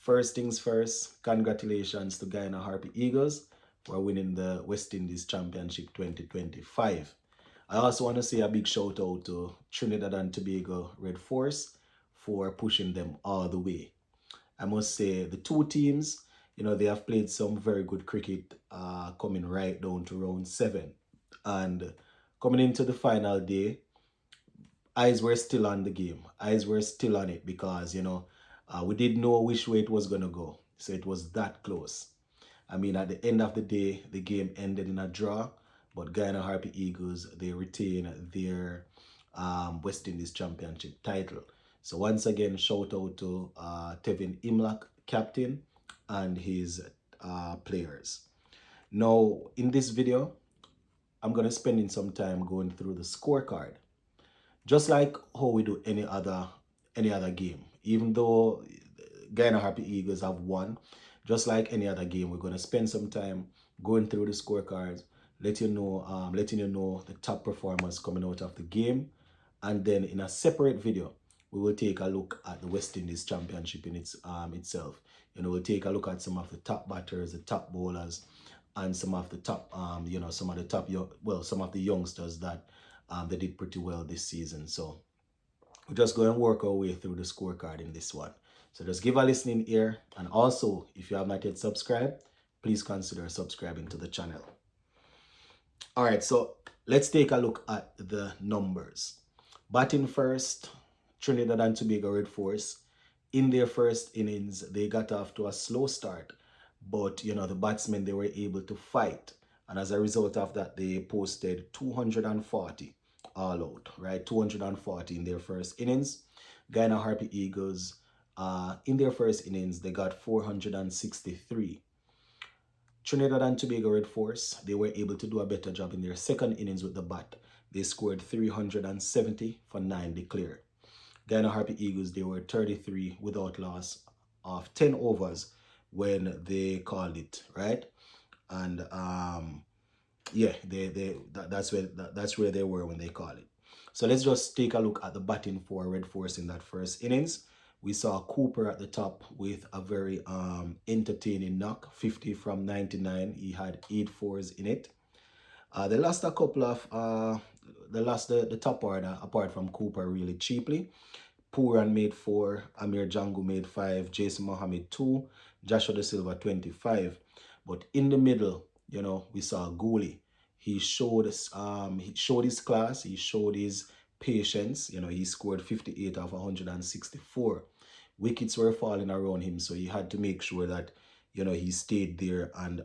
First things first, congratulations to Guyana Harpy Eagles for winning the West Indies Championship 2025. I also want to say a big shout out to Trinidad and Tobago Red Force for pushing them all the way. I must say the two teams, they have played some very good cricket coming right down to round 7. And coming into the final day, eyes were still on the game. Eyes were still on it because, we didn't know which way it was going to go. So it was that close. I mean, at the end of the day, the game ended in a draw, but Guyana Harpy Eagles, they retain their West Indies Championship title. So once again, shout out to Tevin Imlach, captain, and his players. Now, in this video, I'm going to spend in some time going through the scorecard. Just like how we do any other game. Even though Guyana Harpy Eagles have won, just like any other game, we're going to spend some time going through the scorecards, letting you know the top performers coming out of the game, and then in a separate video, we will take a look at the West Indies Championship in itself. We'll take a look at some of the top batters, the top bowlers, and some of the top, some of the youngsters that they did pretty well this season. So we're just going to work our way through the scorecard in this one. So just give a listening ear. And also, if you have not yet subscribed, please consider subscribing to the channel. All right, so let's take a look at the numbers. Batting first, Trinidad and Tobago Red Force. In their first innings, they got off to a slow start. But, the batsmen, they were able to fight. And as a result of that, they posted 240 all out, right? 240 in their first innings. Guyana Harpy Eagles, in their first innings, they got 463. Trinidad and Tobago Red Force, they were able to do a better job in their second innings with the bat. They scored 370 for 9 declared. Guyana Harpy Eagles, they were 33 without loss of 10 overs when they called it, right? And yeah, that's where they were when they called it. So let's just take a look at the batting for Red Force in that first innings. We saw Cooper at the top with a very entertaining knock, 50 from 99. He had 8 fours in it. They lost a couple of the top order apart from Cooper really cheaply. Puran made 4, Amir Jangu made 5, Jason Mohammed 2, Joshua De Silva 25. But in the middle, we saw Gooley. He showed his class, he showed his patience. He scored 58 of 164. Wickets were falling around him, so he had to make sure that he stayed there and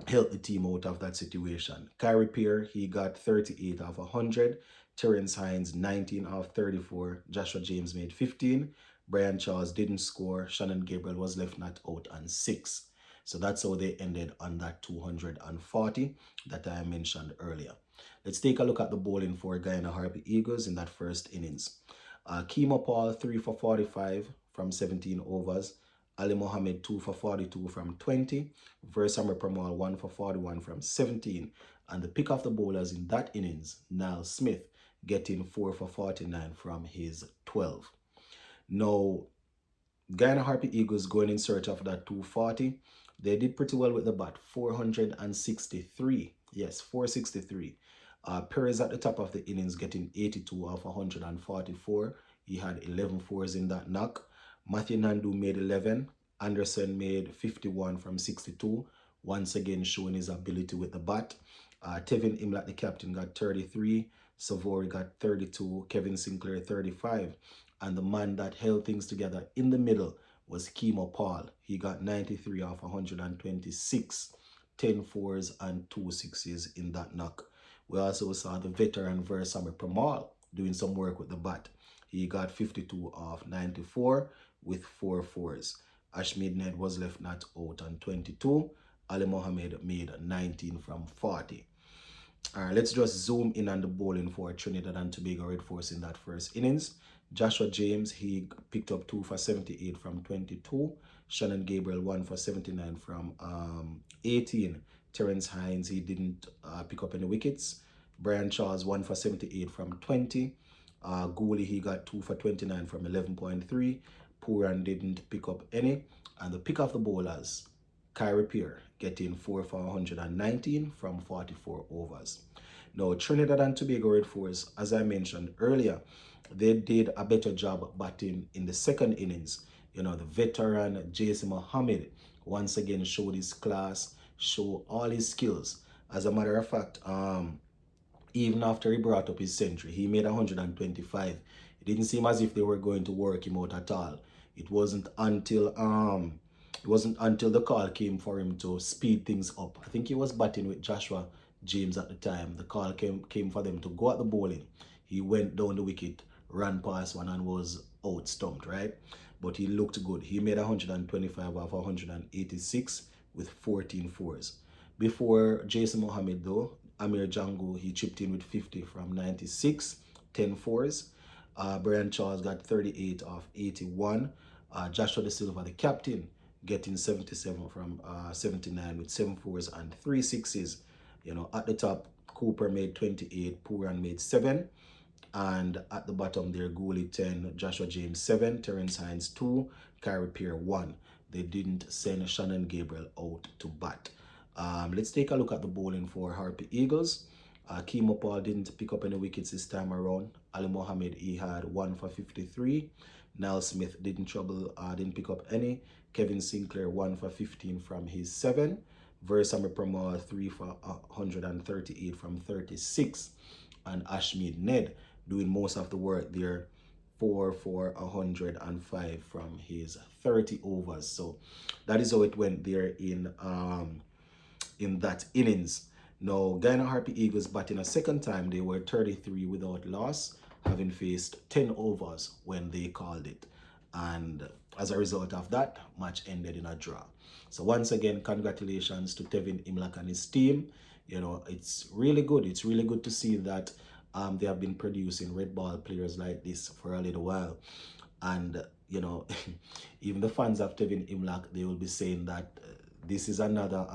helped the team out of that situation. Kyrie Pierre, he got 38 of 100. Terrence Hines, 19 of 34. Joshua James made 15. Brian Charles didn't score. Shannon Gabriel was left not out on 6. So that's how they ended on that 240 that I mentioned earlier. Let's take a look at the bowling for Guyana Harpy Eagles in that first innings. Kemo Paul, 3 for 45 from 17 overs. Ali Mohammed, 2 for 42 from 20. Versamer Pramal, 1 for 41 from 17. And the pick of the bowlers in that innings, Niall Smith, getting 4 for 49 from his 12. Now, Guyana Harpy Eagles going in search of that 240. They did pretty well with the bat, 463. Yes, 463. Perez at the top of the innings getting 82 of 144. He had 11 fours in that knock. Matthew Nandu made 11. Anderson made 51 from 62. Once again showing his ability with the bat. Tevin Imlach, the captain, got 33. Savory got 32. Kevin Sinclair 35. And the man that held things together in the middle was Kemo Paul. He got 93 off 126, 10 fours and 2 sixes in that knock. We also saw the veteran Versamer Pramal doing some work with the bat. He got 52 off 94 with 4 fours. Ashmead Ned was left not out on 22. Ali Mohammed made 19 from 40. All right, let's just zoom in on the bowling for Trinidad and Tobago Red Force in that first innings. Joshua James, he picked up 2 for 78 from 22. Shannon Gabriel, 1 for 79 from 18. Terrence Hines, he didn't pick up any wickets. Brian Charles, 1 for 78 from 20. Gooley, he got 2 for 29 from 11.3. Pooran didn't pick up any. And the pick of the bowlers, Kyrie Pierre, getting 4 for 119 from 44 overs. Now, Trinidad and Tobago Red Force, as I mentioned earlier, they did a better job batting in the second innings. You know, the veteran Jason Mohammed once again showed his class, show all his skills. As a matter of fact, even after he brought up his century, he made 125. It didn't seem as if they were going to work him out at all. It wasn't until the call came for him to speed things up. I think he was batting with Joshua James at the time. The call came for them to go at the bowling. He went down the wicket, ran past one and was out stumped, right? But he looked good. He made 125 off 186 with 14 fours. Before Jason Mohammed though, Amir Django, he chipped in with 50 from 96, 10 fours. Brian Charles got 38 off 81. Joshua De Silva, the captain, getting 77 from 79 with 7 fours and 3 sixes. You know, at the top, Cooper made 28, Pooran made 7. And at the bottom there, Gooley 10, Joshua James 7, Terrence Hines 2, Kyrie Pierre 1. They didn't send Shannon Gabriel out to bat. Let's take a look at the bowling for Harpy Eagles. Kimo Paul didn't pick up any wickets this time around. Ali Mohammed, he had 1 for 53. Niall Smith didn't pick up any. Kevin Sinclair 1 for 15 from his 7. Versamy Pramod 3 for 138 from 36. And Ashmead Ned doing most of the work there, 4 for 105 from his 30 overs. So that is how it went there in that innings. Now, Guyana Harpy Eagles batting a second time. They were 33 without loss, having faced 10 overs when they called it. And as a result of that, match ended in a draw. So once again, congratulations to Tevin Imlach and his team. You know, it's really good. It's really good to see that they have been producing red ball players like this for a little while. And, you know, even the fans of Tevin Imlach, they will be saying that this is another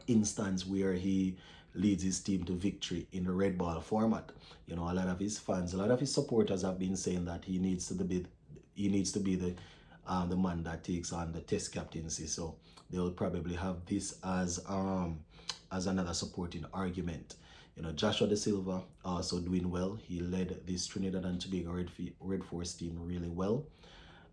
instance where he leads his team to victory in the red ball format. You know, a lot of his fans, a lot of his supporters have been saying that he needs to be the man that takes on the test captaincy. So they'll probably have this as another supporting argument. You know, Joshua De Silva also doing well. He led this Trinidad and Tobago Red Force team really well.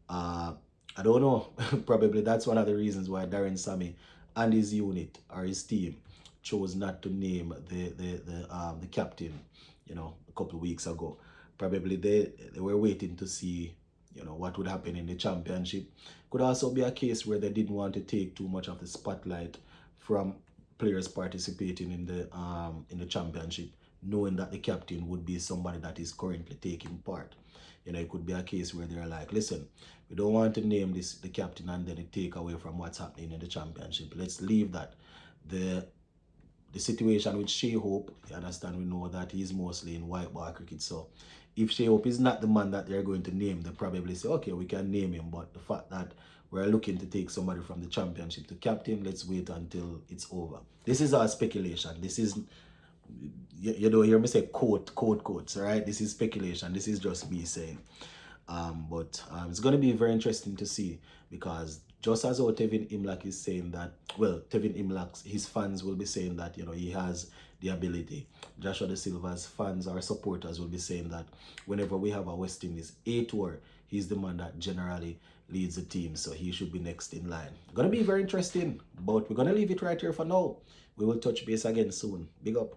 I don't know. Probably that's one of the reasons why Darren Sammy and his unit or his team chose not to name the captain, you know, a couple of weeks ago. Probably they were waiting to see, you know, what would happen in the championship. Could also be a case where they didn't want to take too much of the spotlight from players participating in the championship, knowing that the captain would be somebody that is currently taking part. You know, it could be a case where they're like, listen, we don't want to name the captain and then it take away from what's happening in the championship. Let's leave that. The situation with Shea Hope, you understand, we know that he's mostly in white ball cricket. So if Shea Hope is not the man that they're going to name, they probably say, okay, we can name him. But the fact that we're looking to take somebody from the championship to captain, let's wait until it's over. This is our speculation. This is, you don't hear me say quotes, all right? This is speculation. This is just me saying. But it's going to be very interesting to see, because just as how Tevin Imlach is saying that, well, Tevin Imlach, his fans will be saying that, you know, he has the ability. Joshua De Silva's fans or supporters will be saying that whenever we have a West Indies A tour, he's the man that generally leads the team, so he should be next in line. Gonna be very interesting, but we're gonna leave it right here for now. We will touch base again soon. Big up.